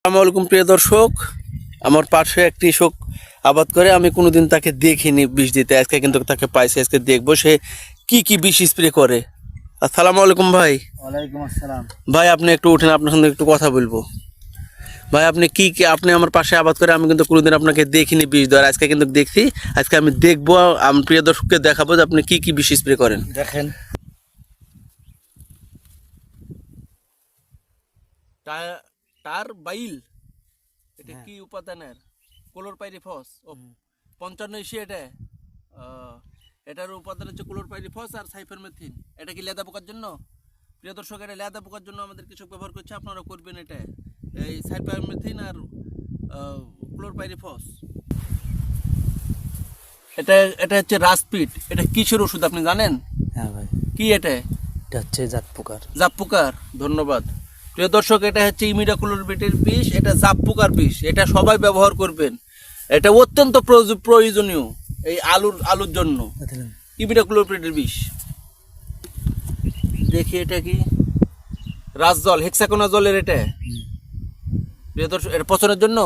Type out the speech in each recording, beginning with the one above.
আসসালামু আলাইকুম প্রিয় দর্শক, আমার পাশে এক কৃষক আবাদ করে। আমি কোনোদিন তাকে দেখিনি বিষ দিতে, আজকে কিন্তু তাকে পাইছি। আজকে দেখবো সে কি কি বিষ স্প্রে করে। আসসালামু আলাইকুম ভাই। ওয়ালাইকুম আসসালাম। ভাই আপনি একটু উঠেন, আপনার সঙ্গে একটু কথা বলবো। ভাই আপনি কি কি আপনি আমার পাশে আবাদ করে, আমি কিন্তু কোনোদিন আপনাকে দেখিনি বিষ দেওয়ার, আজকে কিন্তু দেখছি। আজকে আমি দেখবো, আমি প্রিয় দর্শককে দেখাবো যে আপনি কি কি বিষ স্প্রে করেন। দেখেন, টার বাইল, এটা কি উপাদানের? ক্লোরপাইরিফস ও 55 এটা। এটার উপাদান হচ্ছে ক্লোরপাইরিফস আর সাইফারমেথিন। এটা কি লেদা পোকার জন্য? প্রিয় দর্শক, এটা লেদা পোকার জন্য আমাদের কৃষক ব্যবহার করছে, আপনারা করবেন এটা। এই সাইফারমেথিন আর ক্লোরপাইরিফস। এটা এটা হচ্ছে রাসপিড। এটা কিসের ওষুধ আপনি জানেন? হ্যাঁ ভাই, কি এটা? এটা হচ্ছে জাত পোকার। জাপ পোকার। ধন্যবাদ প্রিয় দর্শক, এটা হচ্ছে ইমিডাক্লোরবেটের বিষ, এটা জাপ পোকার বিষ। এটা সবাই ব্যবহার করবেন, এটা অত্যন্ত প্রয়োজনীয় এই আলুর জন্য। ইমিডাক্লোরবেটের বিষ। দেখি এটা কি? রাসজল, হেক্সাকোনাজলের। এটা প্রিয় দর্শক, এটা পচনের জন্য।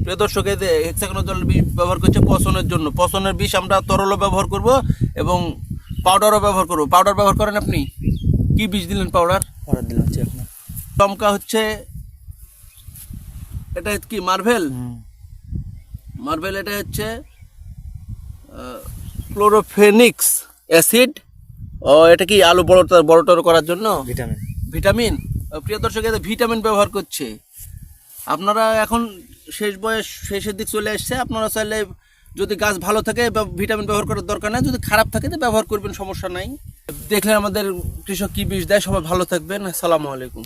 প্রিয় দর্শক, এই যে হেক্সাকোনাজলের বিষ ব্যবহার করছে পচনের জন্য। পচনের বিষ আমরা তরলও ব্যবহার করব এবং পাউডারও ব্যবহার করব। পাউডার ব্যবহার করেন আপনি? কি বিষ দিলেন পাউডার? অর্ডার দিলাম হচ্ছে আপনার চমকা হচ্ছে, এটা কি মার্ভেল? মার্ভেল এটা হচ্ছে ক্লোরোফেনিক্স অ্যাসিড। ও এটা কি আলু বড় করার জন্য? ভিটামিন। ভিটামিন। প্রিয় দর্শক, এতে ভিটামিন ব্যবহার করছে। আপনারা এখন শেষের দিক চলে আসছে, আপনারা চাইলে যদি গাছ ভালো থাকে ভিটামিন ব্যবহার করার দরকার নাই, যদি খারাপ থাকে তো ব্যবহার করবেন, সমস্যা নাই। দেখলেন আমাদের কৃষক কি বিষ দেয়। সবাই ভালো থাকবেন। আসসালামু আলাইকুম।